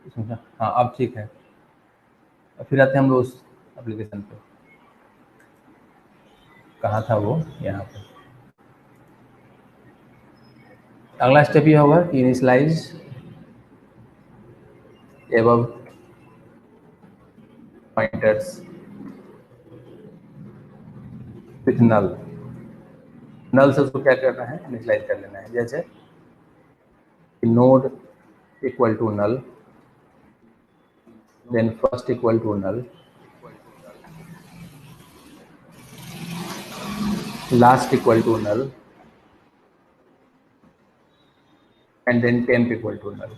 समझा? हाँ अब ठीक है। फिर आते हैं हम लोग उस एप्लीकेशन पे। कहाँ था वो? यहाँ पे। अगला स्टेप ये होगा कि इनिशियलाइज एबव पॉइंटर्स विथ नल। नल से उसको क्या करना है? इनिशियलाइज कर लेना है। जैसे node equal to null, then first equal to null, last equal to null, and then temp equal to null.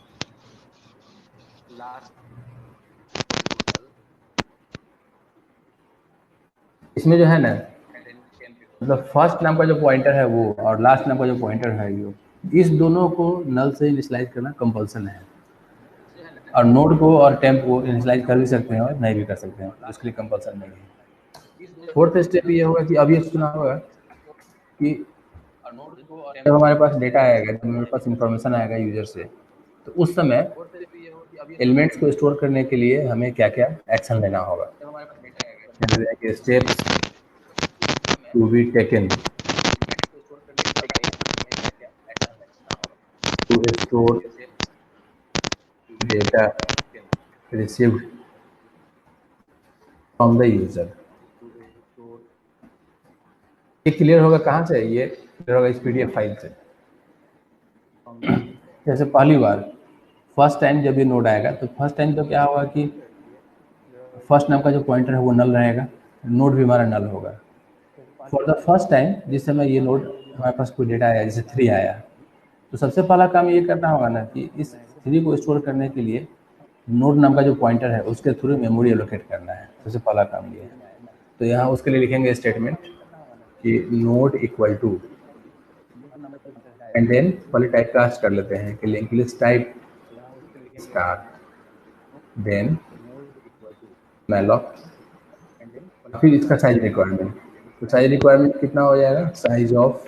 इसमें जो है ना, मतलब फर्स्ट नाम का जो पॉइंटर है वो और लास्ट नाम का जो पॉइंटर है वो, इस दोनों को नल से इनिशियलाइज करना कंपल्सन है। और नोड को और टेम्प को इनिशियलाइज कर भी सकते हैं और नहीं भी कर सकते हैं, उसके लिए कंपल्सन नहीं है। फोर्थ स्टेप ये होगा कि अब ये सुना होगा कि जब हमारे पास डेटा आएगा, जब हमारे पास इंफॉर्मेशन आएगा यूजर से, तो उस समय एलिमेंट्स को स्टोर करने के लिए हमें क्या क्या एक्शन लेना होगा। Steps to be taken to store data received from the user. ये क्लियर होगा कहाँ से? ये क्लियर होगा इस पीडीएफ फाइल से। जैसे पहली बार फर्स्ट टाइम जब ये नोड आएगा तो फर्स्ट टाइम तो क्या होगा कि फर्स्ट नाम का जो पॉइंटर है वो नल रहेगा, नोड भी हमारा नल होगा। फॉर द फर्स्ट टाइम जिस समय ये नोड हमारे पास कोई डेटा आया, जैसे 3 आया, तो सबसे पहला काम ये करना होगा ना कि इस 3 को स्टोर करने के लिए नोड नाम का जो पॉइंटर है उसके थ्रू मेमोरी एलोकेट करना है। सबसे पहला काम ये है। तो यहाँ उसके लिए लिखेंगे स्टेटमेंट कि node equal to, and then पहले टाइप कास्ट कर लेते हैं कि link list type star, then malloc, फिर इसका साइज रिक्वायरमेंट। तो साइज रिक्वायरमेंट कितना हो जाएगा? Size of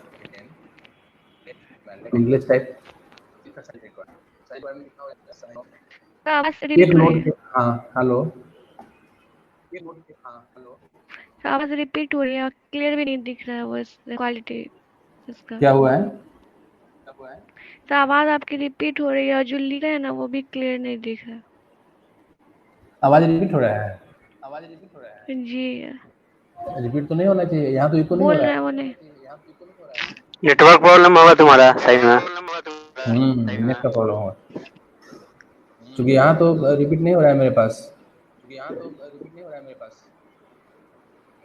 link type. आवाज एक रिपीट हो रही नोड है। के, हाँ हेलो, आवाज रिपीट हो रही है, क्लियर भी नहीं दिख रहा है वो क्वालिटी इसका। क्या हुआ है? तो आवाज आपकी रिपीट हो रही है और जो लिख रहा है ना वो भी क्लियर नहीं दिख रहा। आवाज रिपीट हो रहा है? जी रिपीट तो नहीं होना चाहिए, यहाँ तो इको नहीं हो बोल रहा रहे है। हैं वो नहीं। नेटवर्क प्रॉब्लम होगा तुम्हारा सही में। नेट का प्रॉब्लम होगा, क्योंकि यहाँ तो रिपीट नहीं हो रहा है मेरे पास।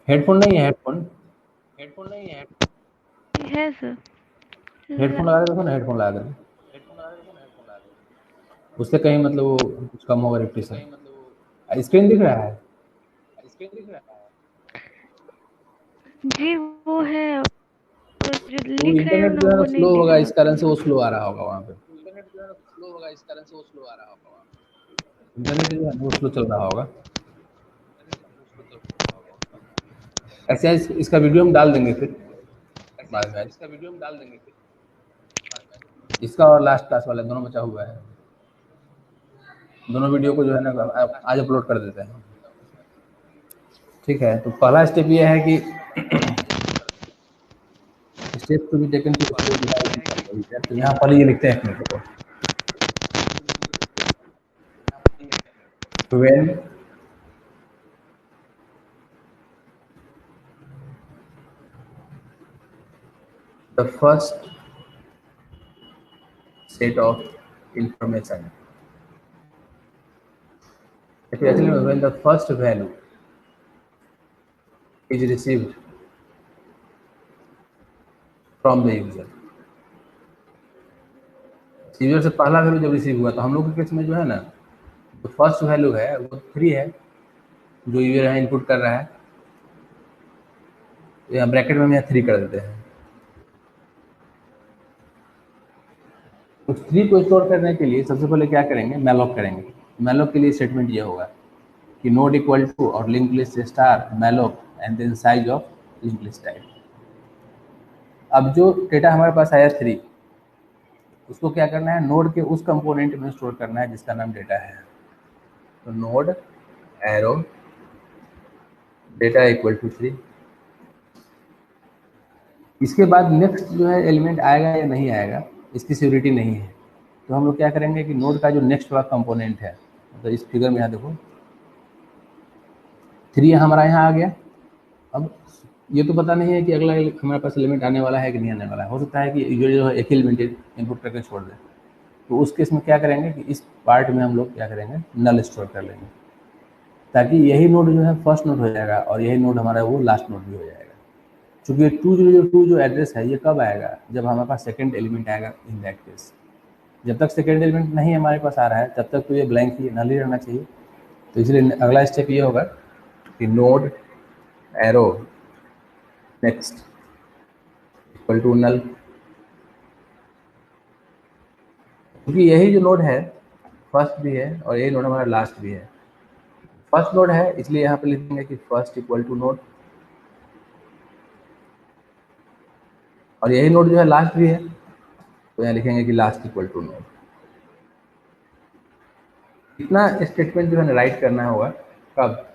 हेडफोन नहीं है? हेडफोन है सर। हेडफोन लगा के देखो ना, हेडफोन लगा के। उससे कहीं मतलब वो कुछ कम होगा रिपीटेशन। स्क्रीन दिख रहा है? जी वो है, तो जो वो लिख रहे हैं इंटरनेट ना जो है ना वो नहीं स्लो दिख होगा, रहा। इस कारण से वो स्लो आ रहा होगा वहाँ पे। इंटरनेट जो है ना वो स्लो चल रहा होगा। ऐसे इसका वीडियो हम डाल देंगे फिर बाद में। इसका और लास्ट क्लास वाला दोनों बचा हुआ है, दोनों वीडियो को जो है ना आज अपलोड कर देते हैं। ठीक है, तो पहला स्टेप ये है कि step to be taken to store data. तो यहाँ पहले ये लिखते हैं अपने को, when the first set of information, actually when the first value is received from the user, user से पहला वैल्यू जब रिसीव हुआ तो हम लोग के केस में जो है ना, तो फर्स्ट वैल्यू है वो 3 है, जो यूजर यहाँ इनपुट कर रहा है। तो यहाँ ब्रैकेट में हम यहाँ 3 कर देते हैं। तो 3 को स्टोर करने के लिए सबसे पहले क्या करेंगे? मैलॉक करेंगे। मैलॉक के लिए स्टेटमेंट ये होगा कि नोड इक्वल टू और link list star malloc and then size of link list type. अब जो डेटा हमारे पास आया 3, उसको क्या करना है? नोड के उस कंपोनेंट में स्टोर करना है जिसका नाम डेटा है। तो node arrow data equal to 3। इसके बाद नेक्स्ट जो है एलिमेंट आएगा या नहीं आएगा इसकी सिक्योरिटी नहीं है। तो हम लोग क्या करेंगे कि नोड का जो नेक्स्ट वाला कंपोनेंट है, तो इस फिगर में यहाँ देखो 3 हमारा यहाँ आ गया। अब ये तो पता नहीं है कि अगला हमारे पास एलिमेंट आने वाला है कि नहीं आने वाला है, हो सकता है कि जो है एक ही एलिमेंट इनपुट करके छोड़ दे। तो उस केस में क्या करेंगे कि इस पार्ट में हम लोग क्या करेंगे, नल स्टोर कर लेंगे, ताकि यही नोड जो है फर्स्ट नोड हो जाएगा और यही नोड हमारा वो लास्ट नोड भी हो जाएगा। चूँकि 2002 जो एड्रेस है ये कब आएगा, जब हमारे पास सेकेंड एलिमेंट आएगा। इन दैट केस जब तक सेकेंड एलिमेंट नहीं हमारे पास आ रहा है तब तक तो ये ब्लैंक ही नल ही रहना चाहिए। तो इसलिए अगला स्टेप ये होगा कि node arrow next equal to null, क्योंकि यही जो नोड है फर्स्ट भी है और यही नोड हमारा लास्ट भी है। फर्स्ट नोड है इसलिए यहाँ पे लिख देंगे कि फर्स्ट इक्वल टू नोड, और यही नोड जो है लास्ट भी है तो यहाँ लिखेंगे कि लास्ट इक्वल टू नोड। इतना स्टेटमेंट जो है राइट करना होगा कब,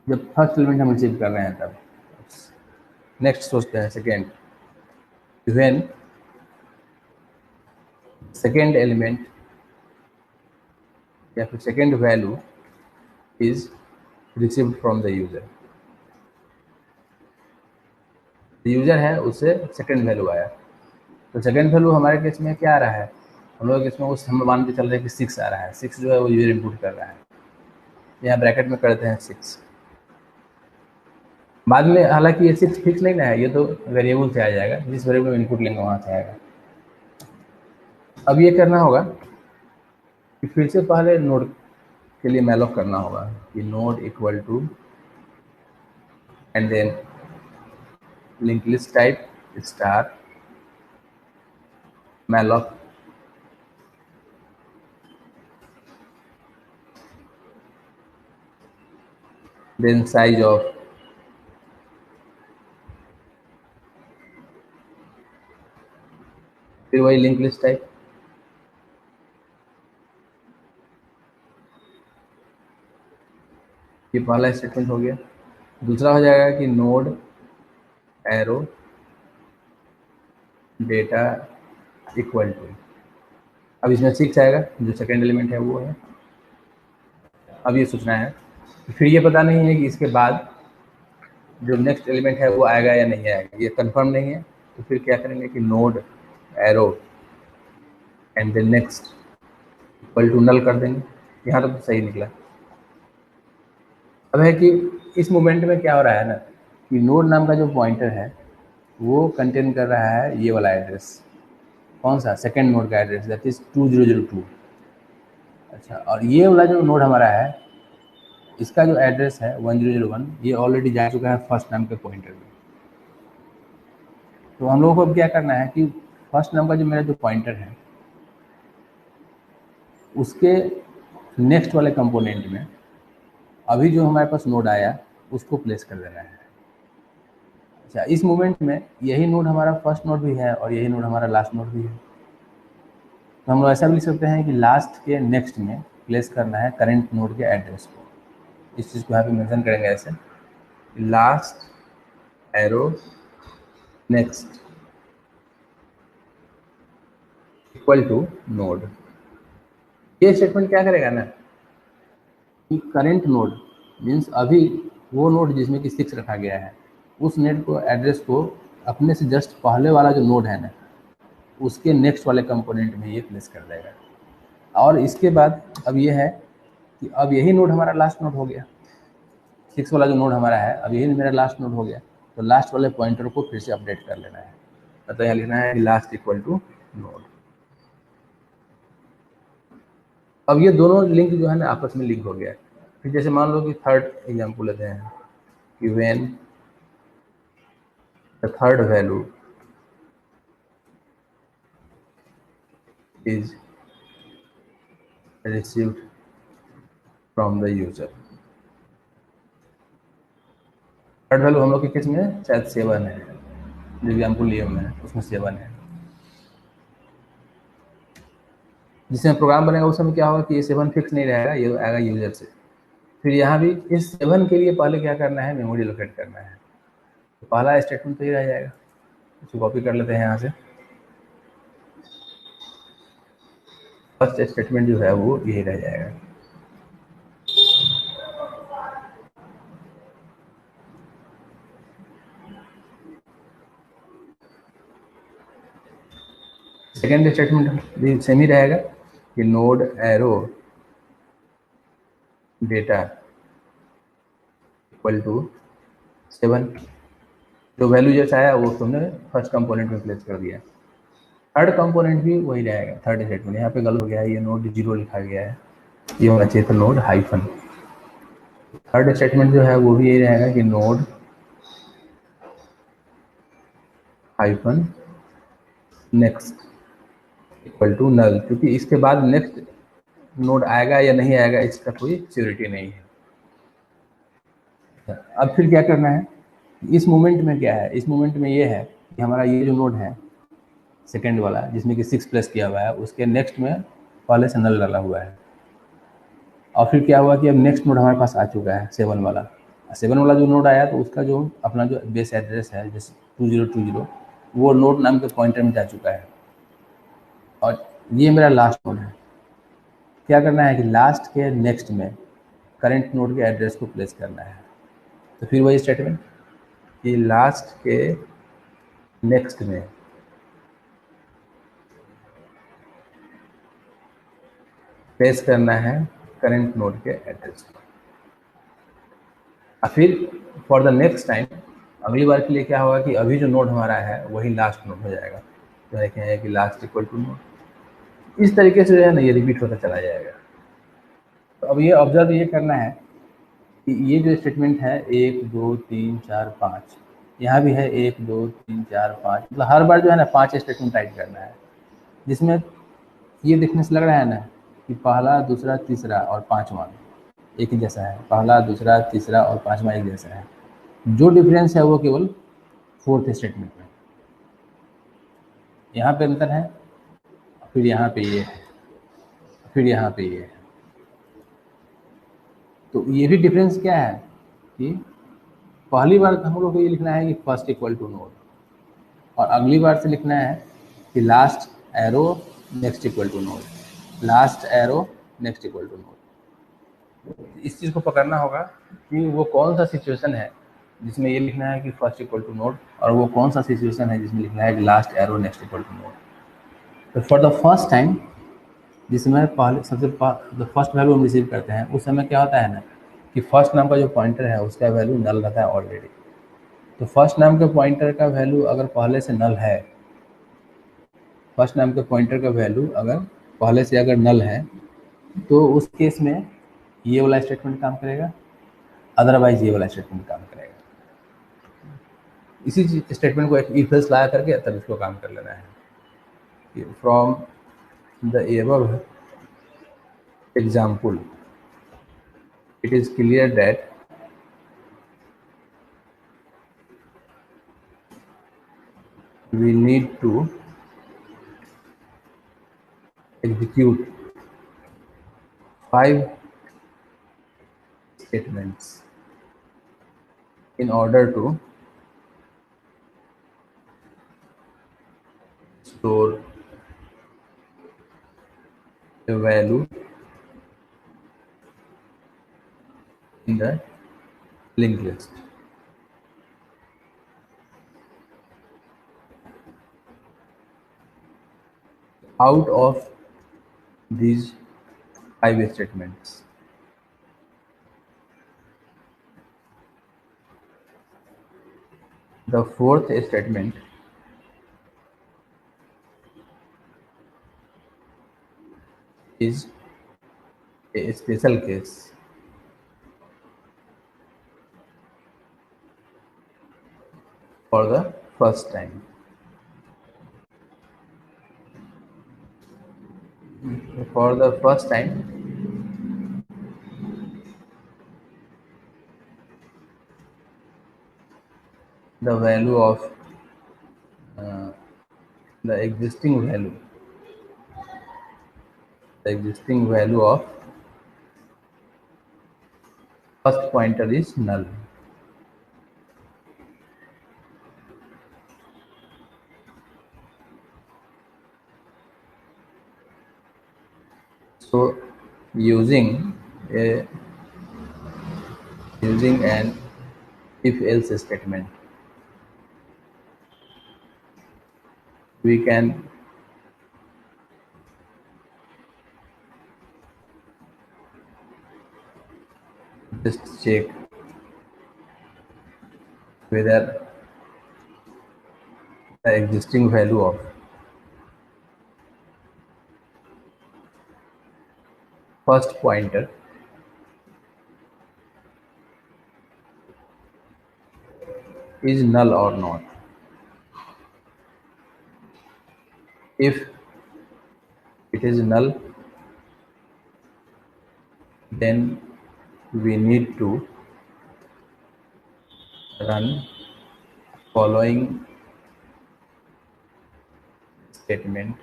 जब फर्स्ट एलिमेंट हम रिसीव कर रहे हैं तब। नेक्स्ट सोचते हैं सेकेंड, व्हेन सेकेंड एलिमेंट या फिर second value is received from the user. User है उससे सेकेंड वैल्यू आया, तो सेकेंड वैल्यू हमारे केस में क्या आ रहा है, हम लोग इसमें उस हम मान के चल रहे हैं कि 6 आ रहा है। 6 जो है वो यूजर इनपुट कर रहा है, यहाँ ब्रैकेट में करते हैं 6। बाद में हालांकि ये 6 फिक्स नहीं ना है, ये तो वेरिएबल से आ जाएगा, जिस वेरिएबल में इनपुट लेंगे वहाँ से आएगा। अब ये करना होगा कि फिर से पहले नोड के लिए मैलॉक करना होगा कि node equal to and then link list type star malloc then size of फिर वही लिंक लिस्ट टाइप। ये पहला स्टेटमेंट हो गया। दूसरा हो जाएगा कि node arrow data equal to, अब इसमें 6 आएगा, जो सेकेंड एलिमेंट है वो है। अब ये सोचना है, फिर ये पता नहीं है कि इसके बाद जो नेक्स्ट एलिमेंट है वो आएगा या नहीं आएगा, ये कंफर्म नहीं है। तो फिर क्या करेंगे कि node arrow and then next equal to null कर देंगे। यहाँ तो सही निकला। अब है कि इस मोमेंट में क्या हो रहा है ना कि नोड नाम का जो पॉइंटर है वो कंटेन कर रहा है ये वाला एड्रेस। कौन सा, सेकेंड नोड का एड्रेस, दैट इज 2002। अच्छा, और ये वाला जो नोड हमारा है इसका जो एड्रेस है 1001, ये ऑलरेडी जा चुका है फर्स्ट नाम के पॉइंटर में। तो हम लोगों को अब क्या करना है कि फर्स्ट नाम का जो मेरा जो पॉइंटर है उसके नेक्स्ट वाले कंपोनेंट में अभी जो हमारे पास नोड आया उसको प्लेस कर देना है। अच्छा, इस मोमेंट में यही नोड हमारा फर्स्ट नोड भी है और यही नोड हमारा लास्ट नोड भी है। तो हम लोग ऐसा भी लिख सकते हैं कि लास्ट के नेक्स्ट में प्लेस करना है करेंट नोड के एड्रेस को। इस चीज़ को यहाँ पे मेंशन करेंगे ऐसे, last arrow next equal to node. ये स्टेटमेंट क्या करेगा ना कि करेंट नोड मीन्स अभी वो नोड जिसमें कि 6 रखा गया है उस नेट को एड्रेस को अपने से जस्ट पहले वाला जो नोड है ना उसके नेक्स्ट वाले कंपोनेंट में ये प्लेस कर देगा। और इसके बाद अब ये है कि अब यही नोड हमारा लास्ट नोड हो गया। 6 वाला जो नोड हमारा है अब यही मेरा लास्ट नोड हो गया, तो लास्ट वाले पॉइंटर को फिर से अपडेट कर लेना है। तो यहाँ लिखना है कि लास्ट इक्वल टू नोड। अब ये दोनों लिंक जो है ना आपस में लिंक हो गया। फिर जैसे मान लो कि थर्ड एग्जाम्पल लेते हैं कि when the third value is received from the user। Third value हम लोग के केस में शायद 7 है, जो एग्जाम्पल लिए हुए हैं उसमें 7 है। जिसमें प्रोग्राम बनेगा उस समय क्या होगा कि ये 7 फिक्स नहीं रहेगा, ये आएगा यूजर से। फिर यहाँ भी इस 7 के लिए पहले क्या करना है, मेमोरी लोकेट करना है। तो पहला स्टेटमेंट तो ये रह जाएगा, इसको कॉपी कर लेते हैं यहाँ से। फर्स्ट स्टेटमेंट जो है वो यही रह जाएगा। सेकेंड स्टेटमेंट भी सेम ही रहेगा कि node arrow data equal to 7, जो वैल्यू जैसा आया वो तुमने फर्स्ट कंपोनेंट में प्लेस कर दिया। थर्ड कंपोनेंट भी वही रहेगा, थर्ड स्टेटमेंट। यहाँ पे गलत हो गया है, ये नोड 0 लिखा गया है, ये होना चाहिए था नोड हाइफन। थर्ड स्टेटमेंट जो है वो भी यही रहेगा कि node hyphen next equal to null, क्योंकि इसके बाद नेक्स्ट नोड आएगा या नहीं आएगा इसका कोई श्योरिटी नहीं है। अब फिर क्या करना है, इस मोमेंट में क्या है, इस मोमेंट में ये है कि हमारा ये जो नोड है सेकेंड वाला जिसमें कि 6 प्लस किया हुआ है, उसके नेक्स्ट में पहले से नल डाला हुआ है। और फिर क्या हुआ कि अब नेक्स्ट नोड हमारे पास आ चुका है 7 वाला। 7 वाला जो नोड आया तो उसका जो अपना जो बेस एड्रेस है जैसे 2020, वो नोड नाम के पॉइंटर में जा चुका है। और ये मेरा लास्ट नोड है। क्या करना है कि लास्ट के नेक्स्ट में करंट नोड के एड्रेस को प्लेस करना है। तो फिर वही स्टेटमेंट कि लास्ट के नेक्स्ट में प्लेस करना है करंट नोड के एड्रेस को। और फिर फॉर द नेक्स्ट टाइम, अगली बार के लिए क्या होगा कि अभी जो नोड हमारा है वही लास्ट नोड हो जाएगा। तो देखें है कि लास्ट इक्वल टू नोड। इस तरीके से जो है ना ये रिपीट होता चला जाएगा। तो अब ये ऑब्जर्व ये करना है कि ये जो स्टेटमेंट है 1 2 3 4 5, यहाँ भी है 1 2 3 4 5, मतलब हर बार जो है ना 5 स्टेटमेंट टाइप करना है, जिसमें ये देखने से लग रहा है ना कि पहला दूसरा तीसरा और पांचवा एक ही जैसा है, पहला दूसरा तीसरा और पांचवा एक जैसा है। जो डिफरेंस है वो केवल फोर्थ स्टेटमेंट में, यहाँ पे अंतर है, फिर यहाँ पे ये है, फिर यहाँ पे ये है। तो ये भी डिफरेंस क्या है कि पहली बार हम लोग को ये लिखना है कि फर्स्ट इक्वल टू नोड, और अगली बार से लिखना है कि last arrow next equal to node, last arrow next equal to node. इस चीज़ को पकड़ना होगा कि वो कौन सा सिचुएशन है जिसमें ये लिखना है कि फर्स्ट इक्वल टू नोड, और वो कौन सा सिचुएशन है जिसमें लिखना है कि last arrow next equal to node. तो फॉर द फर्स्ट टाइम जिसमें पहले सबसे फर्स्ट वैल्यू हम रिसीव करते हैं, उस समय क्या होता है ना कि फर्स्ट नाम का जो पॉइंटर है उसका वैल्यू नल रहता है ऑलरेडी। तो फर्स्ट नाम के पॉइंटर का वैल्यू अगर पहले से नल है, फर्स्ट नाम के पॉइंटर का वैल्यू अगर पहले से अगर नल है, तो उस केस में ये वाला स्टेटमेंट काम करेगा, अदरवाइज ये वाला स्टेटमेंट काम करेगा। इसी स्टेटमेंट को एक इफ एल्स लगा करके तब इसको काम कर लेना है। From the above example it is clear that we need to execute 5 statements in order to store a value in the linked list. Out of these 5 statements, the fourth statement is a special case. For the first time, for the first time, the value of the existing value the existing value of first pointer is null. So using an if-else statement, we can just check whether the existing value of first pointer is null or not. If it is null, then we need to run following statement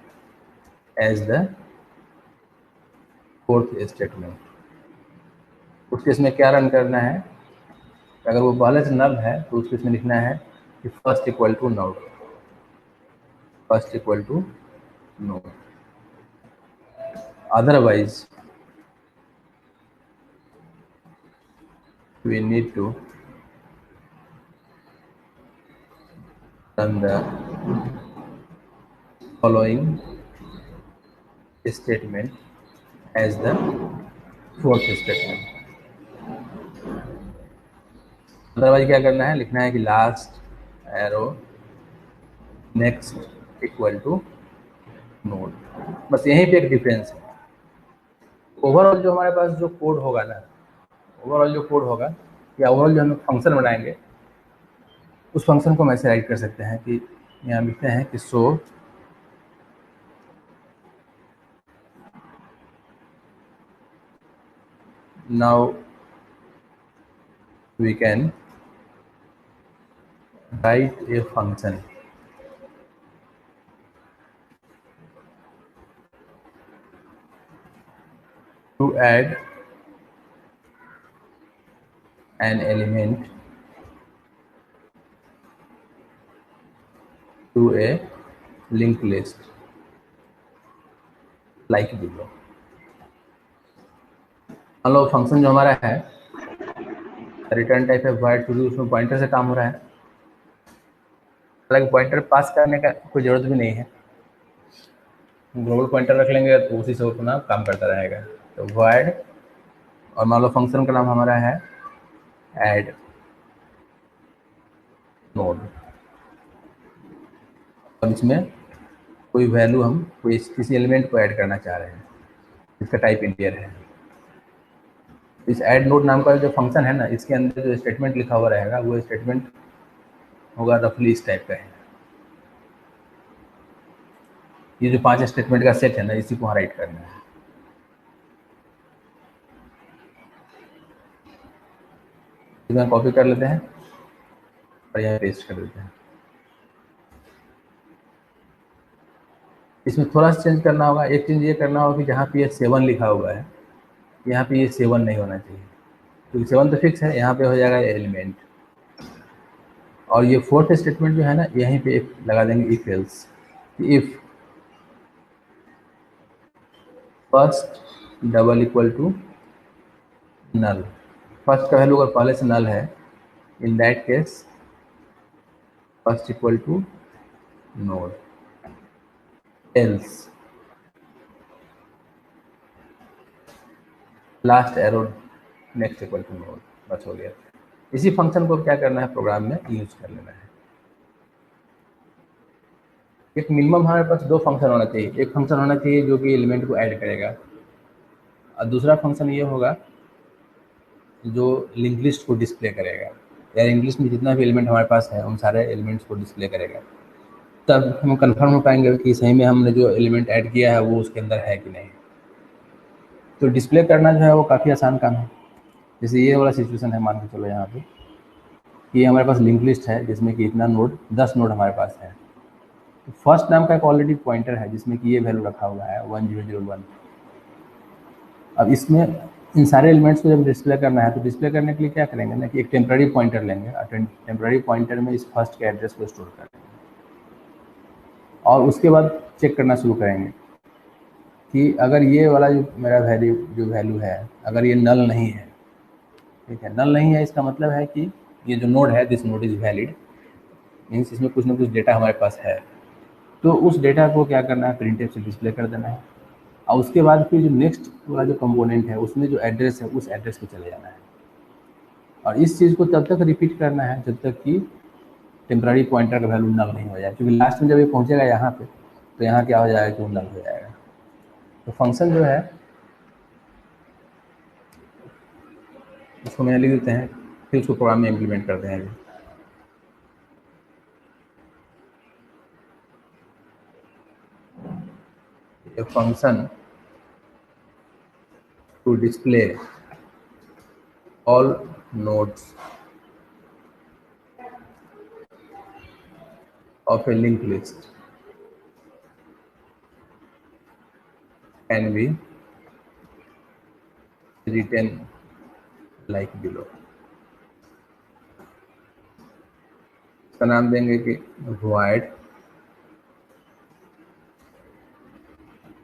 as the fourth statement. उस case में क्या run करना है, अगर वो पहले से null है तो उस केस में लिखना है कि first equal to node, first equal to node. Otherwise we need to run the following statement as the fourth statement. Otherwise क्या करना है, लिखना है कि last arrow next equal to node. बस यहीं पे एक डिफरेंस है. ओवरऑल जो हमारे पास जो कोड होगा ना, ओवरऑल जो कोड होगा या ओवरऑल जो हम फंक्शन बनाएंगे, उस फंक्शन को हम ऐसे राइट कर सकते हैं कि यहाँ लिखते हैं कि सो now we can write a function to add an element to a linked list like below. मान लो फंक्शन जो हमारा है रिटर्न टाइप है void to do, उसमें पॉइंटर से काम हो रहा है. हालांकि पॉइंटर पास करने का कोई ज़रूरत भी नहीं है, ग्लोबल पॉइंटर रख लेंगे तो उसी से अपना काम करता रहेगा. तो void और मान लो फंक्शन का नाम हमारा है add node. अब इसमें कोई वैल्यू हम कोई किसी एलिमेंट को ऐड करना चाह रहे हैं, इसका टाइप इंटीजर है. इस ऐड नोड नाम का जो फंक्शन है ना, इसके अंदर जो स्टेटमेंट लिखा हुआ रहेगा वो स्टेटमेंट होगा रफली इस टाइप का है. ये जो 5 स्टेटमेंट का सेट है ना, इसी को वहाँ राइट करना है. इसमें कॉपी कर लेते हैं और यहाँ पेस्ट कर देते हैं. इसमें थोड़ा सा चेंज करना होगा. एक चेंज ये करना होगा कि जहाँ पे ये 7 लिखा हुआ है, यहाँ पे ये 7 नहीं होना चाहिए, क्योंकि 7 तो फिक्स है. यहाँ पे हो जाएगा एलिमेंट. और ये फोर्थ स्टेटमेंट जो है ना, यहीं पे लगा देंगे if else. If first double equal to null, first का वैल्यू अगर पहले से नल है, in that case first equal to node, else last arrow next equal to node. बस हो गया. इसी फंक्शन को क्या करना है, प्रोग्राम में यूज कर लेना है. एक मिनिमम हमारे पास 2 फंक्शन होना चाहिए. एक फंक्शन होना चाहिए जो कि एलिमेंट को ऐड करेगा, और दूसरा फंक्शन ये होगा जो लिंक लिस्ट को डिस्प्ले करेगा. या लिंक लिस्ट में जितना भी एलिमेंट हमारे पास है उन सारे एलिमेंट्स को डिस्प्ले करेगा. तब हम कंफर्म हो पाएंगे कि सही में हमने जो एलिमेंट ऐड किया है वो उसके अंदर है कि नहीं. तो डिस्प्ले करना जो है वो काफ़ी आसान काम है. जैसे ये वाला सिचुएशन है, मान के चलो यहाँ पे ये हमारे पास लिंक लिस्ट है जिसमें कि इतना नोड 10 नोड हमारे पास है. तो फर्स्ट नाम का एक ऑलरेडी पॉइंटर है जिसमें कि ये वैल्यू रखा हुआ है 1001. अब इसमें इन सारे एलिमेंट्स को जब डिस्प्ले करना है तो डिस्प्ले करने के लिए क्या करेंगे ना कि एक टेम्पररी पॉइंटर लेंगे और टेम्पररी पॉइंटर में इस फर्स्ट के एड्रेस को स्टोर करेंगे और उसके बाद चेक करना शुरू करेंगे कि अगर ये वाला जो मेरा वैल्यू है अगर ये नल नहीं है, ठीक है, नल नहीं है इसका मतलब है कि ये जो नोड है this node is valid, means इसमें कुछ ना कुछ डेटा हमारे पास है, तो उस डेटा को क्या करना है प्रिंटफ से डिस्प्ले कर देना है और उसके बाद फिर जो नेक्स्ट वाला जो कंपोनेंट है उसमें जो एड्रेस है उस एड्रेस पे चले जाना है और इस चीज़ को तब तक रिपीट करना है जब तक कि टेम्पररी पॉइंटर का वैल्यू नल नहीं हो जाए, क्योंकि लास्ट में जब ये पहुंचेगा यहाँ पे तो यहाँ क्या हो जाएगा कि वो नल हो जाएगा। तो फंक्शन जो है इसको मैंने लिख देते हैं, फिर उसको प्रोग्राम में इम्प्लीमेंट करते हैं। a function to display all nodes of a linked list can be written like below। इसका नाम देंगे कि void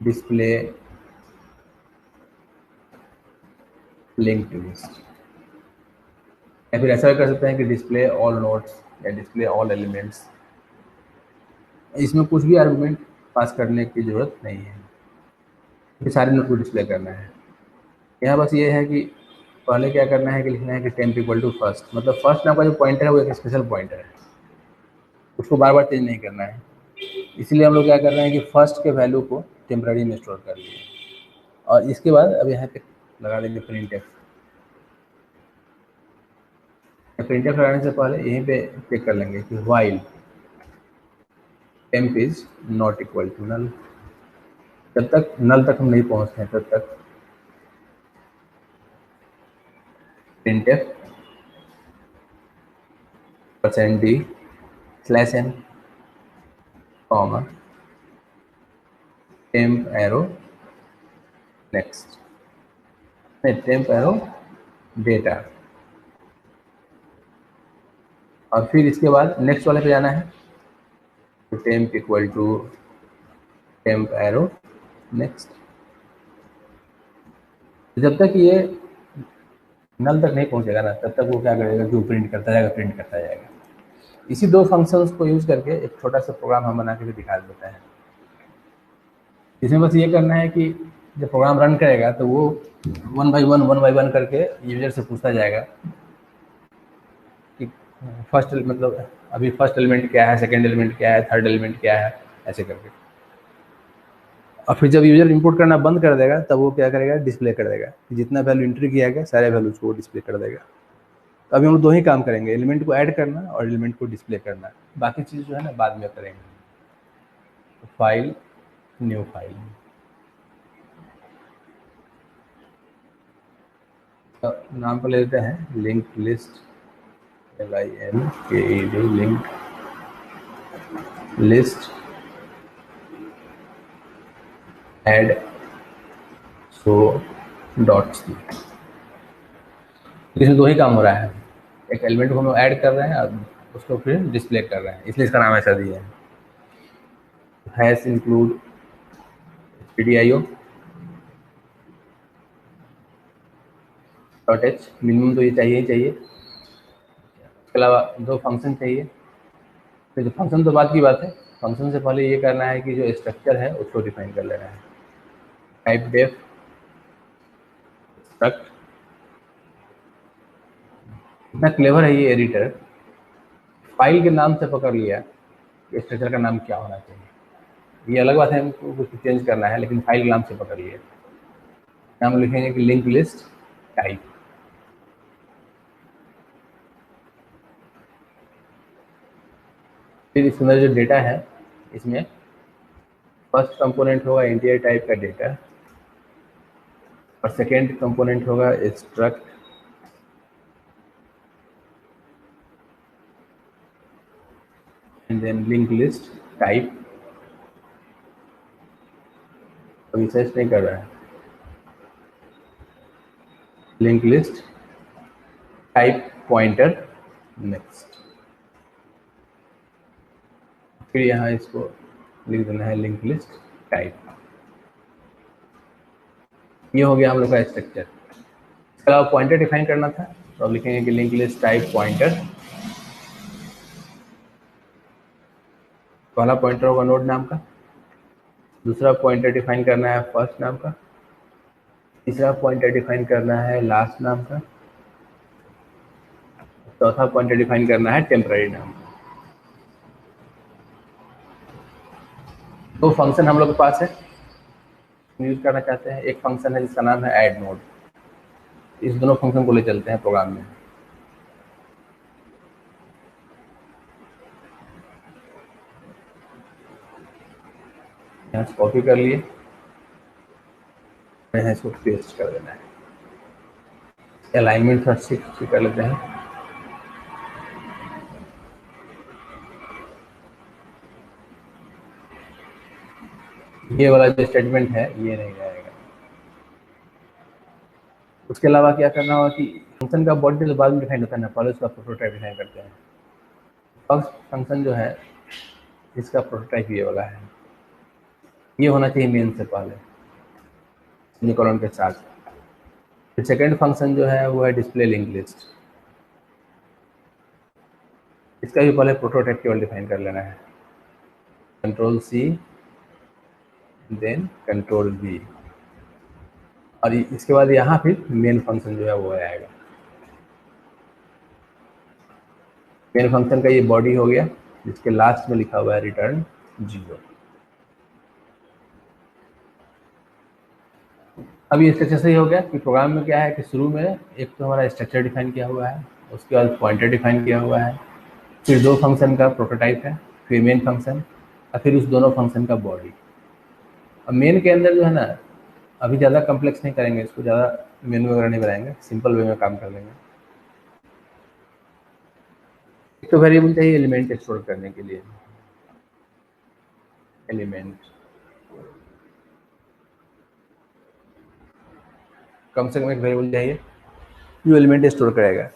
display linked list, या फिर ऐसा कर सकते हैं कि डिस्प्ले ऑल नोड्स या डिस्प्ले ऑल एलिमेंट्स। इसमें कुछ भी आर्गुमेंट पास करने की ज़रूरत नहीं है, ये सारे नोड को डिस्प्ले करना है। यहाँ बस ये है कि पहले क्या करना है कि लिखना है कि टेम्प इक्वल टू फर्स्ट, मतलब फर्स्ट नाम का जो पॉइंटर है वो एक स्पेशल पॉइंटर है, उसको बार बार चेंज नहीं करना है। इसलिए हम लोग क्या कर रहे हैं कि फर्स्ट के वैल्यू को टेम्पररी में स्टोर कर लिए और इसके बाद अब यहाँ पे लगा देंगे प्रिंटफ। प्रिंटफ लगाने से पहले यहीं पे चेक कर लेंगे कि while temp is not equal to null. जब तक नल तक हम नहीं पहुँचते हैं तब तक printf %d/n comma temp arrow next, temp arrow data, और फिर इसके बाद नेक्स्ट वाले पे जाना है तो temp equal to temp arrow next. जब तक ये नल तक नहीं पहुंचेगा ना तब तक वो क्या करेगा कि वो प्रिंट करता जाएगा। इसी दो फंक्शंस को यूज करके एक छोटा सा प्रोग्राम हम बना के भी दिखा देते हैं। इसमें बस ये करना है कि जब प्रोग्राम रन करेगा तो वो वन बाई वन करके यूजर से पूछता जाएगा कि फर्स्ट मतलब अभी फर्स्ट एलिमेंट क्या है, सेकेंड एलिमेंट क्या है, थर्ड एलिमेंट क्या है, ऐसे करके। और फिर जब यूजर इंपोर्ट करना बंद कर देगा तब वो क्या करेगा डिस्प्ले कर देगा, जितना वैल्यू एंट्री किया गया सारे वैल्यूज को डिस्प्ले कर देगा। तो अभी हम लोग दो ही काम करेंगे, एलिमेंट को ऐड करना और एलिमेंट को डिस्प्ले करना, बाकी चीज़ जो है ना बाद में करेंगे। तो फाइल न्यू फाइल, तो नाम को ले लेते हैं link list, LINKED link list add सो डॉट्स। इसमें दो ही काम हो रहा है, एक एलिमेंट को हम लोग ऐड कर रहे हैं और उसको फिर डिस्प्ले कर रहे हैं, इसलिए इसका नाम ऐसा दिया है। Hash include PDIO .h, minimum तो ये चाहिए ही चाहिए। इसके अलावा दो फंक्शन चाहिए। फिर जो फंक्शन तो बात की बात है, फंक्शन से पहले ये करना है कि जो स्ट्रक्चर है उसको डिफाइन कर लेना है। टाइप डेफ स्ट्रक्ट, इतना क्लेवर है ये एडिटर, फाइल के नाम से पकड़ लिया कि स्ट्रक्चर का नाम क्या होना चाहिए। ये अलग बात है हमको कुछ चेंज करना है, लेकिन फाइल के नाम से पकड़ लिया। नाम लिखेंगे कि लिंक लिस्ट टाइप, फिर इसके अंदर जो डेटा है इसमें फर्स्ट कंपोनेंट होगा इंटीजर टाइप का डेटा और सेकेंड कंपोनेंट होगा struct and then link list type. तो सर्च नहीं कर रहा है, link list type pointer next, फिर यहाँ इसको लिख देना है लिंक लिस्ट टाइप। ये हो गया हम लोग का स्ट्रक्चर। इसके अलावा पॉइंटर डिफाइन करना था, तो अब लिखेंगे कि लिंक लिस्ट टाइप पॉइंटर। पहला पॉइंटर होगा नोड नाम का, दूसरा पॉइंटर डिफाइन करना है फर्स्ट नाम का, तीसरा पॉइंटर डिफाइन करना है लास्ट नाम का, चौथा पॉइंटर डिफाइन करना है टेम्पररी नाम का। दो फंक्शन हम लोग के पास है, यूज करना चाहते हैं। एक फंक्शन है जिसका नाम है ऐड नोड। इस दोनों फंक्शन को ले चलते हैं प्रोग्राम में। यहाँ से कॉपी कर लिए, यहाँ इसको पेस्ट कर देना है। अलाइनमेंट थोड़ा शिफ्ट कर लेते हैं। ये वाला जो स्टेटमेंट है ये नहीं रहेगा। उसके अलावा क्या करना होगा कि फंक्शन का बॉडी तो बाद में डिफाइन होता है ना, पहले उसका प्रोटोटाइप डिफाइन करते हैं। फर्स्ट फंक्शन जो है इसका प्रोटोटाइप ये वाला है, ये होना चाहिए मेन से पहले सेमीकोलन के साथ। फिर सेकेंड फंक्शन जो है वो है डिस्प्ले लिंक लिस्ट। इसका भी पहले प्रोटोटाइप केवल डिफाइन कर लेना है, control C then control V, और इसके बाद यहाँ फिर मेन फंक्शन जो है वो आएगा। मेन फंक्शन का ये बॉडी हो गया, जिसके लास्ट में लिखा हुआ है रिटर्न 0। अब ये स्ट्रक्चर सही हो गया कि प्रोग्राम में क्या है कि शुरू में एक तो हमारा स्ट्रक्चर डिफाइन किया हुआ है, उसके बाद पॉइंटर डिफाइन किया हुआ है, फिर दो फंक्शन का प्रोटोटाइप है, फिर मेन फंक्शन और फिर उस दोनों फंक्शन का बॉडी। अब मेन के अंदर जो है ना, अभी ज़्यादा कम्प्लेक्स नहीं करेंगे इसको, ज़्यादा मेनू वगैरह नहीं बनाएंगे, सिंपल वे में काम कर लेंगे। एक तो वेरिएबल चाहिए एलिमेंट स्टोर करने के लिए, एलिमेंट कम से कम एक वेरिएबल चाहिए जो एलिमेंट स्टोर करेगा।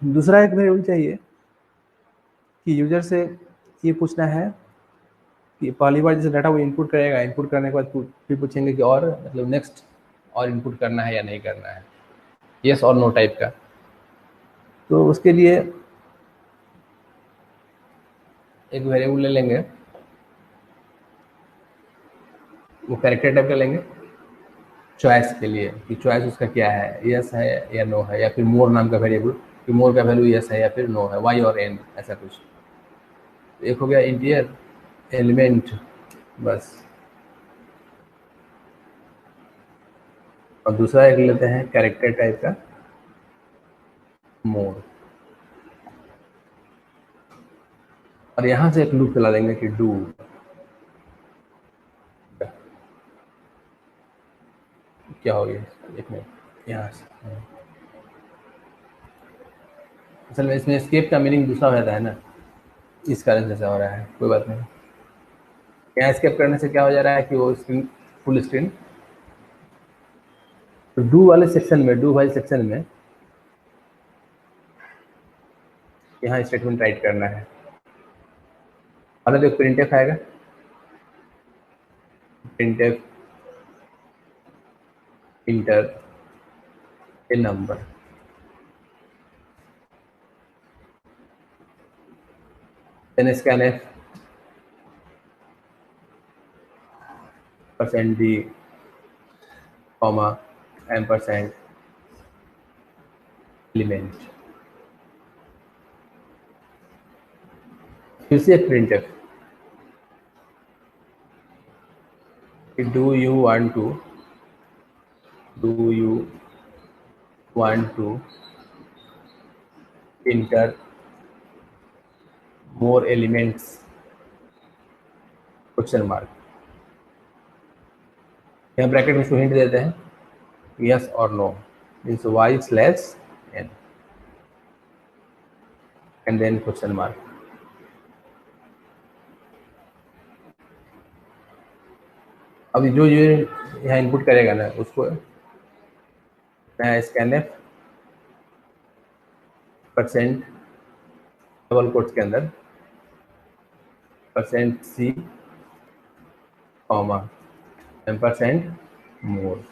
दूसरा एक वेरिएबल चाहिए कि यूजर से ये पूछना है कि पहली बार जैसे डाटा वो इनपुट करेगा, इनपुट करने के बाद फिर पूछेंगे कि और मतलब नेक्स्ट और इनपुट करना है या नहीं करना है, यस और नो टाइप का। तो उसके लिए एक वेरिएबल ले लेंगे, वो कैरेक्टर टाइप का लेंगे चॉइस के लिए कि चॉइस उसका क्या है, यस है या नो है, या फिर मोर नाम का वेरिएबल कि मोर का वैल्यू यस है या फिर नो है, वाई और एन ऐसा कुछ। एक हो गया इंटीजर एलिमेंट बस, और दूसरा एक लेते हैं कैरेक्टर टाइप का मोर, और यहाँ से एक लूप चला देंगे कि डू। क्या हो गया एक मिनट यहाँ से, असल में इसमें एस्केप का मीनिंग दूसरा हो जाता है ना, इस कारण से ऐसा हो रहा है, कोई बात नहीं। यहाँ एस्केप करने से क्या हो जा रहा है कि वो स्क्रीन फुल स्क्रीन, तो डू वाले सेक्शन में, डू वाले सेक्शन में यहाँ स्टेटमेंट राइट करना है। अगर जो प्रिंटफ आएगा, printf enter a number, then scanf %d comma ampersand element, फिर से printf do you want to enter more elements question mark. यहाँ ब्रैकेट में इसको हिंट देते हैं यस और no, means Y slash N and then question mark. अब जो ये यहाँ इनपुट करेगा ना, उसको स्कैनफ परसेंट डबल कोट्स के अंदर %C कॉमा %, मोर।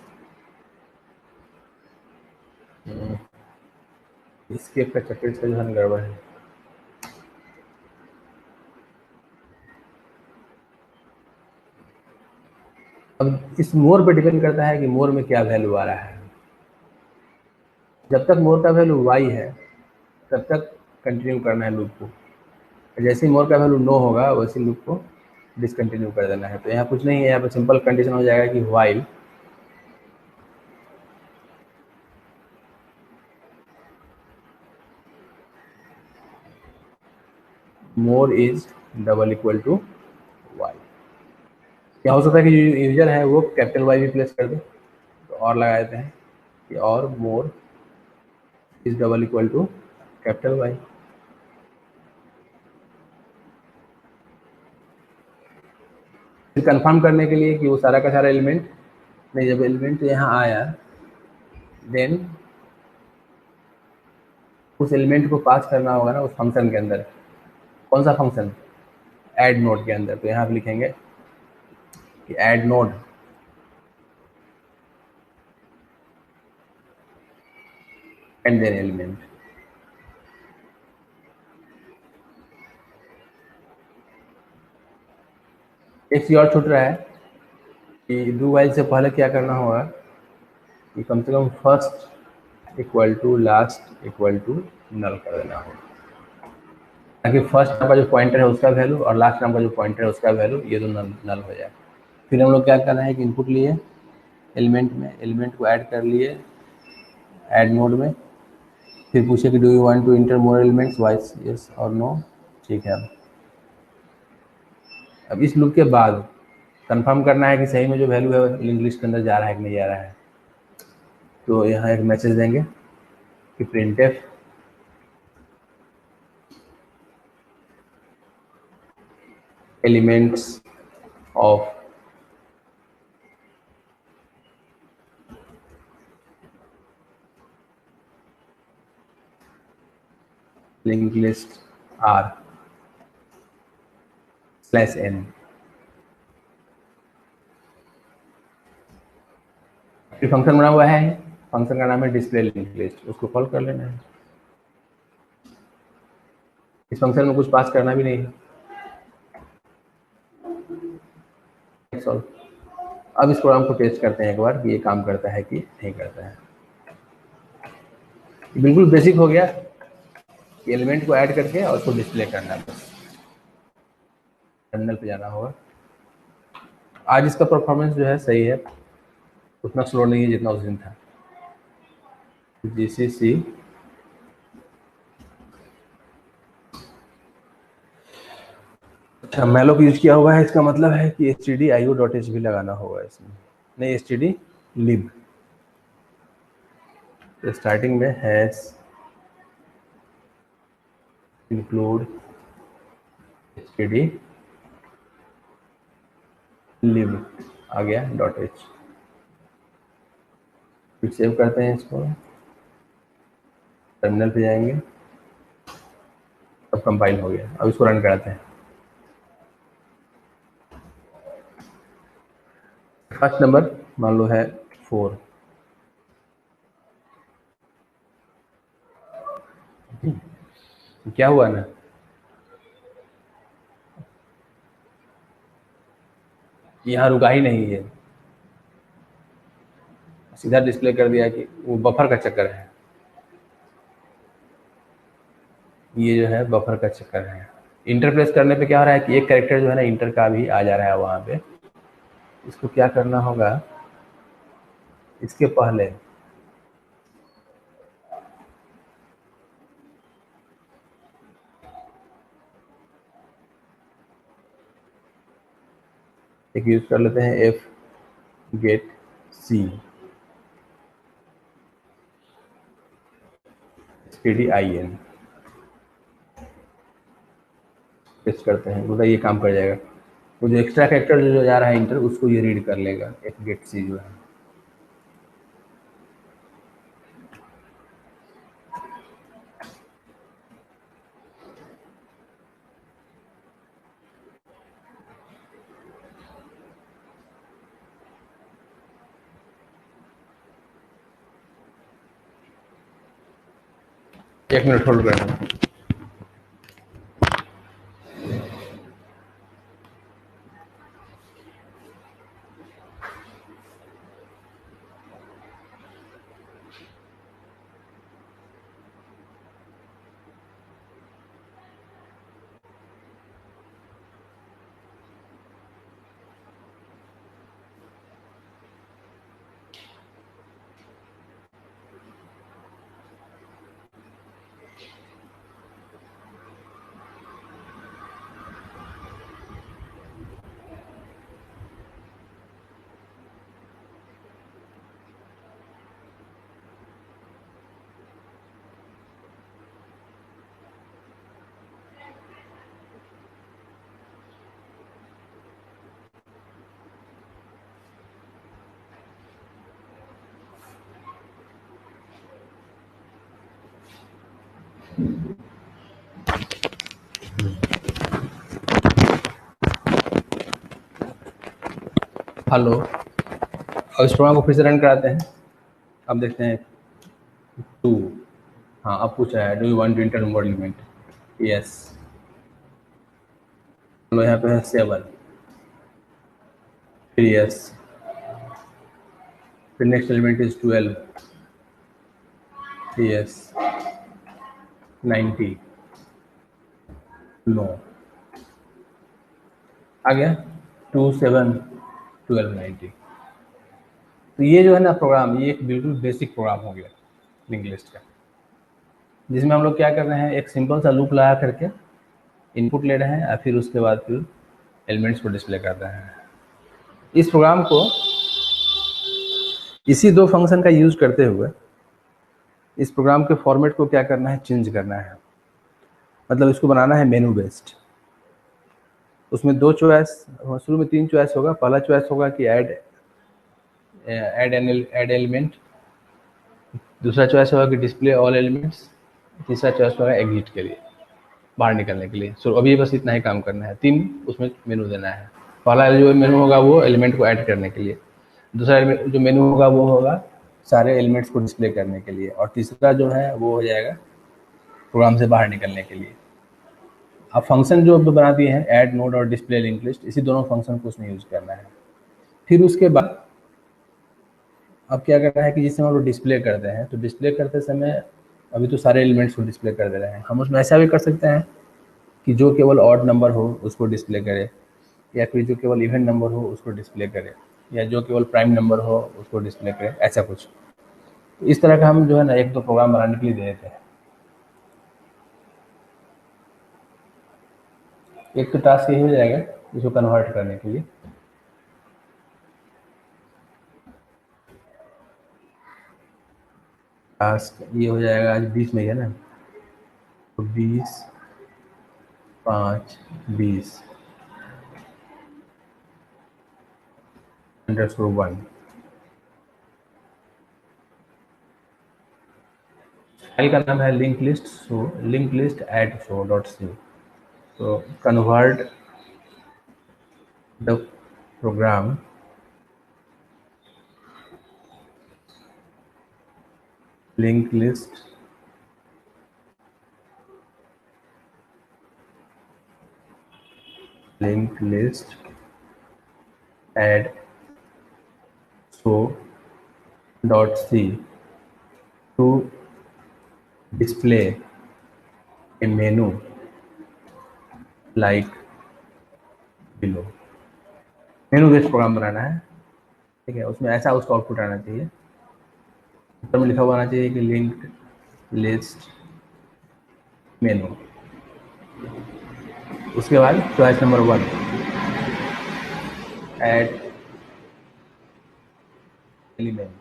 इसके का चक्कर इसका जो है गड़बड़ है। अब इस मोर पे डिपेंड करता है कि मोर में क्या वैल्यू आ रहा है। जब तक मोर का वैल्यू y है तब तक कंटिन्यू करना है लूप को। जैसे ही मोर का वैल्यू नो होगा वैसे लूप को डिसकंटिन्यू कर देना है। तो यहाँ कुछ नहीं है, यहाँ पे सिंपल कंडीशन हो जाएगा कि while more is double equal to y। क्या हो सकता है कि जो यूजर है वो कैपिटल Y भी प्लेस कर दे, तो और लगा देते हैं कि और more is double equal to capital Y। फिर कंफर्म करने के लिए कि वो सारा का सारा एलिमेंट नहीं, जब एलिमेंट यहाँ आया देन उस एलिमेंट को पास करना होगा ना उस फंक्शन के अंदर। कौन सा फंक्शन? ऐड नोड के अंदर। तो यहाँ पे लिखेंगे कि add node and then element. एक चीज और छूट रहा है कि डू वाइल से पहले क्या करना होगा कि कम से कम first equal to last equal to null कर देना होगा, ताकि फर्स्ट नाम का जो पॉइंटर है उसका वैल्यू और लास्ट नाम का जो पॉइंटर है उसका वैल्यू ये दोनों नल हो जाए। फिर हम लोग क्या करना है कि इनपुट लिए एलिमेंट में, एलिमेंट को ऐड कर लिए ऐड नोड में, फिर पूछे कि do you want to enter more elements, वाइस यस और नो। ठीक है। अब इस लूप के बाद कंफर्म करना है कि सही में जो वैल्यू है लिंक लिस्ट के अंदर जा रहा है कि नहीं जा रहा है। तो यहाँ एक मैसेज देंगे कि printf elements of link list are /n। फिर फंक्शन बना हुआ है, फंक्शन का नाम है डिस्प्ले लिंक लिस्ट, उसको कॉल कर लेना है। इस फंक्शन में कुछ पास करना भी नहीं है। अब इस प्रोग्राम को टेस्ट करते हैं एक बार कि ये काम करता है कि नहीं करता है। बिल्कुल बेसिक हो गया कि एलिमेंट को ऐड करके और उसको डिस्प्ले करना है। बस टर्मिनल पे जाना होगा। आज इसका परफॉर्मेंस जो है सही है, उतना स्लो नहीं है जितना उस दिन था। GCC अच्छा मैलोक यूज किया हुआ है, इसका मतलब है कि stdio.h भी लगाना होगा इसमें, नहीं std lib। तो स्टार्टिंग में हैश इंक्लूड std lib आ गया .h। फिर सेव करते हैं इसको, टर्मिनल पे जाएंगे, अब कंपाइल हो गया। अब इसको रन कराते हैं। फर्स्ट नंबर मान लो है 4, क्या हुआ ना, यहाँ रुका ही नहीं है, सीधा डिस्प्ले कर दिया कि वो बफर का चक्कर है। ये जो है बफर का चक्कर है। इंटर प्रेस करने पे क्या हो रहा है कि एक कैरेक्टर जो है ना इंटर का भी आ जा रहा है वहाँ पे। इसको क्या करना होगा, इसके पहले एक यूज कर लेते हैं f get c stdin, test करते हैं, बोला ये काम कर जाएगा। वो जो एक्स्ट्रा कैरेक्टर जो जा रहा है इंटर उसको ये रीड कर लेगा f get c जो है। 1 मिनट होल्ड करना। हेलो, अब इस प्रोग्राम को फिर से रन कराते हैं। अब देखते हैं 2। हाँ, अब पूछा है do you want to enter word element? Yes. चलो यहाँ पे है 7, फिर यस, फिर next element is 12, yes, 90, no, आ गया 2, 7, 12, 90। तो ये जो है ना प्रोग्राम, ये एक बिल्कुल बेसिक प्रोग्राम हो गया लिंक लिस्ट का, जिसमें हम लोग क्या कर रहे हैं, एक सिंपल सा लूप लगा करके इनपुट ले रहे हैं और फिर उसके बाद फिर एलिमेंट्स को डिस्प्ले कर रहे हैं। इस प्रोग्राम को इसी 2 फंक्शन का यूज करते हुए इस प्रोग्राम के फॉर्मेट को क्या करना है, चेंज करना है। मतलब इसको बनाना है मेनू बेस्ड। उसमें 2 चॉइस, शुरू में 3 चॉइस होगा। पहला चॉइस होगा कि ऐड एलिमेंट, दूसरा चॉइस होगा कि डिस्प्ले ऑल एलिमेंट्स, तीसरा चॉइस होगा एग्जिट के लिए, बाहर निकलने के लिए। सो अभी बस इतना ही काम करना है। 3 उसमें मेनू देना है। पहला जो मेनू होगा वो एलिमेंट को ऐड करने के लिए, दूसरा जो मेनू होगा वो होगा सारे एलिमेंट्स को डिस्प्ले करने के लिए, और तीसरा जो है वो हो जाएगा प्रोग्राम से बाहर निकलने के लिए। अब फंक्शन जो बना दिए हैं ऐड, नोड और डिस्प्ले लिंक लिस्ट, इसी दोनों फंक्शन को उसमें यूज करना है। फिर उसके बाद अब क्या करना है कि जिससे हम लोग डिस्प्ले करते हैं, तो डिस्प्ले करते समय अभी तो सारे एलिमेंट्स को डिस्प्ले कर दे रहे हैं। हम उसमें ऐसा भी कर सकते हैं कि जो केवल ऑड नंबर हो उसको डिस्प्ले करे, या फिर जो केवल इवन नंबर हो उसको डिस्प्ले करे, या जो केवल प्राइम नंबर हो उसको डिस्प्ले करे, ऐसा कुछ। तो इस तरह का हम जो है ना 1-2 प्रोग्राम बनाने के लिए दे देते हैं। एक तो टास्क यही हो जाएगा इसको कन्वर्ट करने के लिए। टास्क ये हो जाएगा, आज 20 में है ना, तो 20, 5, 20 _1। फाइल का नाम है link list, so link list at show.c। तो convert the program link list add show.c to display a menu like below। Menu based program बनाना है, ठीक है। उसमें ऐसा उसका आउटपुट आना चाहिए, ऊपर में लिखा हुआ आना चाहिए कि लिंक लिस्ट मेनू। उसके बाद choice number 1 add element.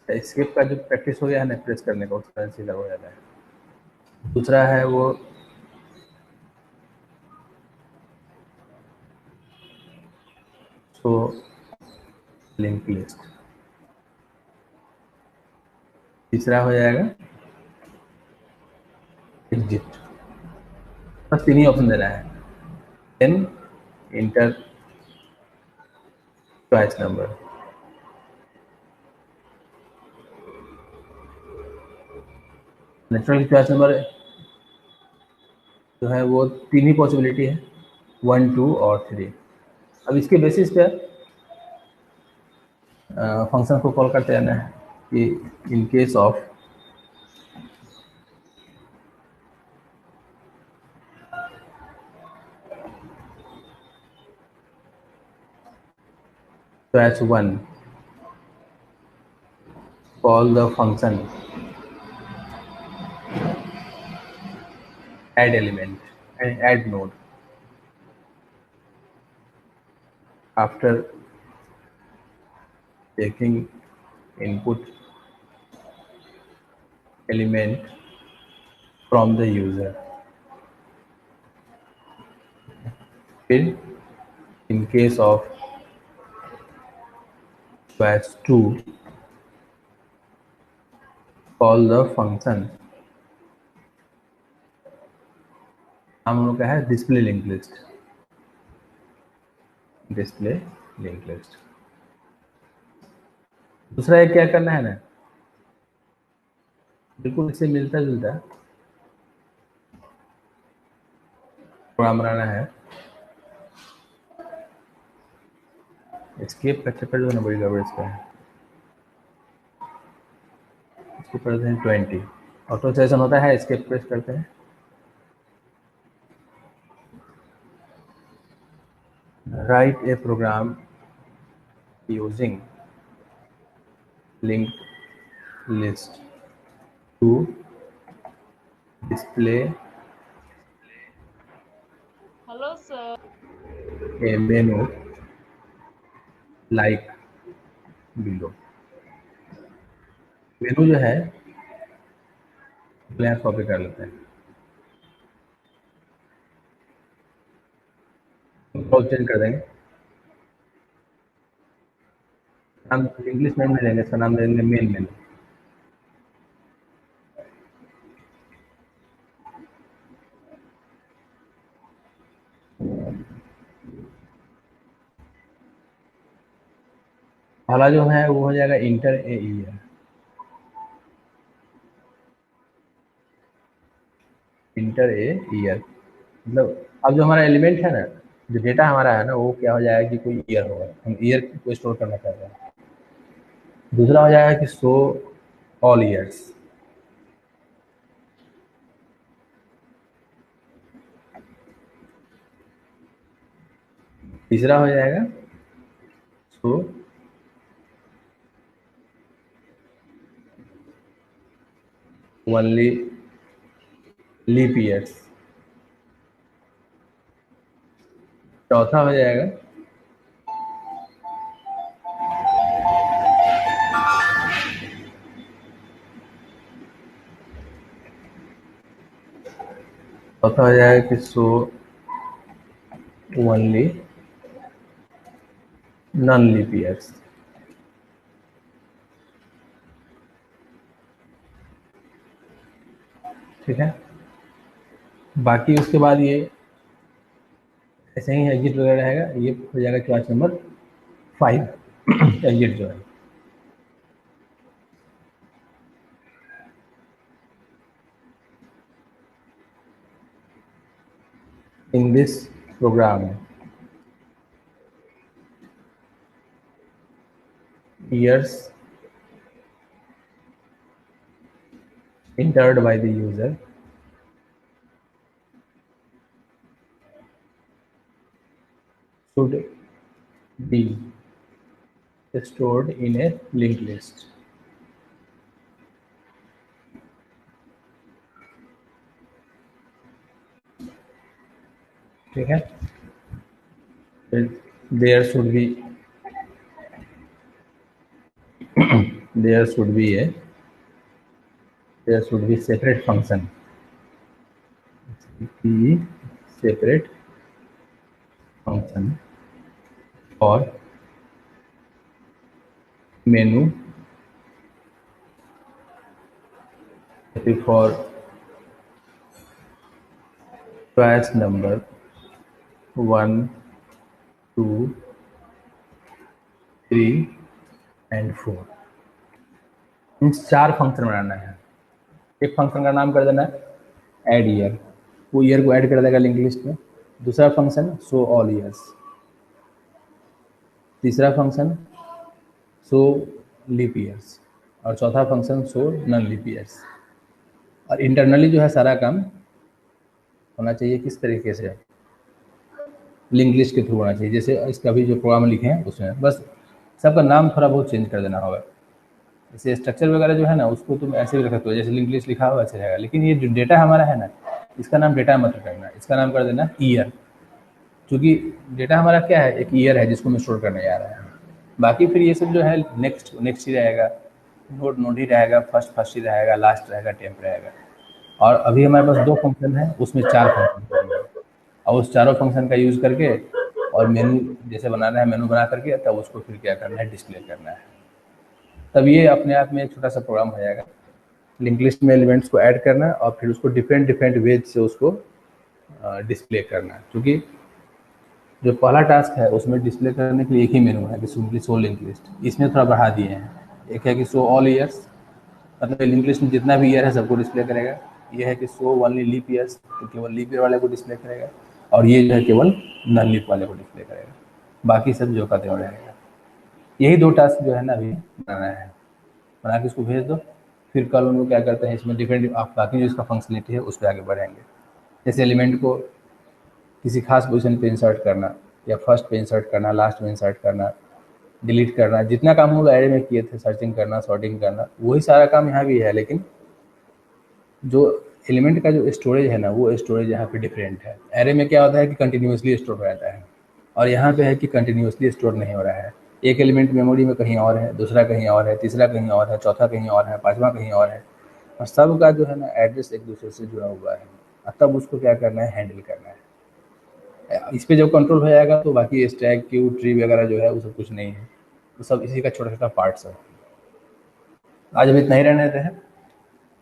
Escape का जो प्रैक्टिस हो गया है ना प्रेस करने का, उसका सीधा हो जाता है। दूसरा है वो शो लिंक लिस्ट। तीसरा हो जाएगा एग्जिट। बस 3 ही ऑप्शन देना है। Then enter choice number. Natural choice number जो है वो 3 ही पॉसिबिलिटी है, 1, 2 और 3। अब इसके बेसिस पे फंक्शन को कॉल करते रहना है कि in case of choice 1 call the function add element and add node after taking input element from the user. फिर in case of choice 2 call the function, हम लोग का है display link list, display link list. दूसरा एक क्या करना है ना, बिल्कुल इससे मिलता जुलता प्रोग्राम बनाना है। एस्केप का चक्कर जो है ना बड़ी गड़बड़ इसका है। इसको करते हैं 20, ऑटो सेशन होता है, एस्केप प्रेस करते हैं। Write a program using linked list to display a menu like below। मेनू जो है यहाँ कॉपी कर लेते हैं, चेंज कर देंगे। हम इंग्लिश में देंगे, इसका नाम देंगे मेन मेनू। पहला जो है वो हो जाएगा inter a year. Inter a year मतलब अब जो हमारा एलिमेंट है ना, जो डेटा हमारा है ना, वो क्या हो जाएगा कि कोई ईयर होगा, हम ईयर को स्टोर करना चाहते हैं। दूसरा हो जाएगा कि शो ऑल ईयर्स। तीसरा हो जाएगा शो ओनली लीप ईयर्स। चौथा हो जाएगा कि show only non leap years. ठीक है, बाकी उसके बाद ये ऐसे ही एग्जिट वगैरह रहेगा। ये हो जाएगा क्लास नंबर 5 एग्जिट जो है। In this program, years entered by the user should be stored in a linked list। ठीक है, there should be separate function, separate function for menu, for choice number 1, 2, 3 and 4। इन 4 function बनाना है। एक function का नाम कर देना है ऐड ईयर, वो ईयर को ऐड कर देगा लिंक लिस्ट में। दूसरा फंक्शन शो ऑल ईयर्स। तीसरा फंक्शन शो लीप ईयर्स। और चौथा function show non leap years. और इंटरनली जो है सारा काम होना चाहिए किस तरीके से, लिंक लिस्ट के थ्रू होना चाहिए। जैसे इसका भी जो प्रोग्राम लिखे हैं उसमें बस सबका नाम थोड़ा बहुत चेंज कर देना होगा। जैसे स्ट्रक्चर वगैरह जो है ना उसको तुम ऐसे भी रख सकते हो, जैसे लिंक लिस्ट लिखा हुआ वैसे रहेगा, लेकिन ये जो डेटा हमारा है ना इसका नाम डेटा मत करना, इसका नाम कर देना ईयर। क्योंकि डेटा हमारा क्या है, एक ईयर है जिसको मैं स्टोर करने जा रहा है। बाकी फिर ये सब जो है नेक्स्ट ही रहेगा, नोड ही रहेगा, फर्स्ट ही रहेगा, लास्ट रहेगा, टेम्प रहेगा। और अभी हमारे पास 2 फंक्शन है, उसमें 4 फंक्शन होंगे। और उस चारों फंक्शन का यूज़ करके और मेनू जैसे बनाना है, मेनू बना करके तब उसको फिर क्या करना है, डिस्प्ले करना है। तब ये अपने आप में एक छोटा सा प्रोग्राम हो जाएगा। लिंक लिस्ट में एलिमेंट्स को ऐड करना और फिर उसको डिफरेंट वेज से उसको डिस्प्ले करना। क्योंकि जो पहला टास्क है उसमें डिस्प्ले करने के लिए एक ही मेनू है कि सिंपली शो लिंक लिस्ट, इसमें थोड़ा बढ़ा दिए हैं। एक है कि शो ऑल ईयर्स, मतलब लिंक लिस्ट में जितना भी ईयर है सबको डिस्प्ले करेगा। ये है कि शो ओनली लीप ईयर्स, तो केवल लीप ईयर वाले को डिस्प्ले करेगा। और ये जो है केवल नॉन लीप वाले को डिस्प्ले करेगा, बाकी सब जो का त्यों रहेगा। यही 2 टास्क जो है ना अभी बनाना है, बना के इसको भेज दो। फिर कल उनको क्या करते हैं, इसमें डिफरेंट आप बाकी जो इसका फंक्शनलिटी है उस पर आगे बढ़ेंगे। जैसे एलिमेंट को किसी खास पोजीशन पे इंसर्ट करना, या फर्स्ट पे इंसर्ट करना, लास्ट में इंसर्ट करना, डिलीट करना, जितना काम हम लोग एरे में किए थे, सर्चिंग करना, सॉर्टिंग करना, वही सारा काम यहाँ भी है। लेकिन जो एलिमेंट का जो स्टोरेज है ना वो स्टोरेज यहाँ पे डिफरेंट है। एरे में क्या होता है कि कंटिन्यूसली स्टोर हो जाता है, और यहाँ पे है कि कंटिन्यूसली स्टोर नहीं हो रहा है। एक एलिमेंट मेमोरी में कहीं और है, दूसरा कहीं और है, तीसरा कहीं और है, चौथा कहीं और है, पांचवा कहीं और है, और सब का जो है ना एड्रेस एक दूसरे से जुड़ा हुआ है। और तब उसको क्या करना है, हैंडल करना है। इस पे जब कंट्रोल हो जाएगा तो बाकी स्टैक क्यू ट्री वगैरह जो है वो सब कुछ नहीं है, वो सब इसी का छोटा छोटा पार्ट्स है। आज अभी इतना ही रहने देते हैं,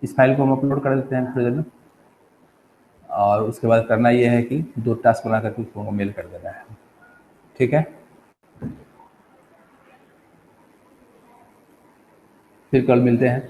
इस फाइल को हम अपलोड कर देते हैं थोड़ी देर में। और उसके बाद करना ये है कि 2 टास्क बना करके उसको मेल कर देना है। ठीक है, फिर कल मिलते हैं।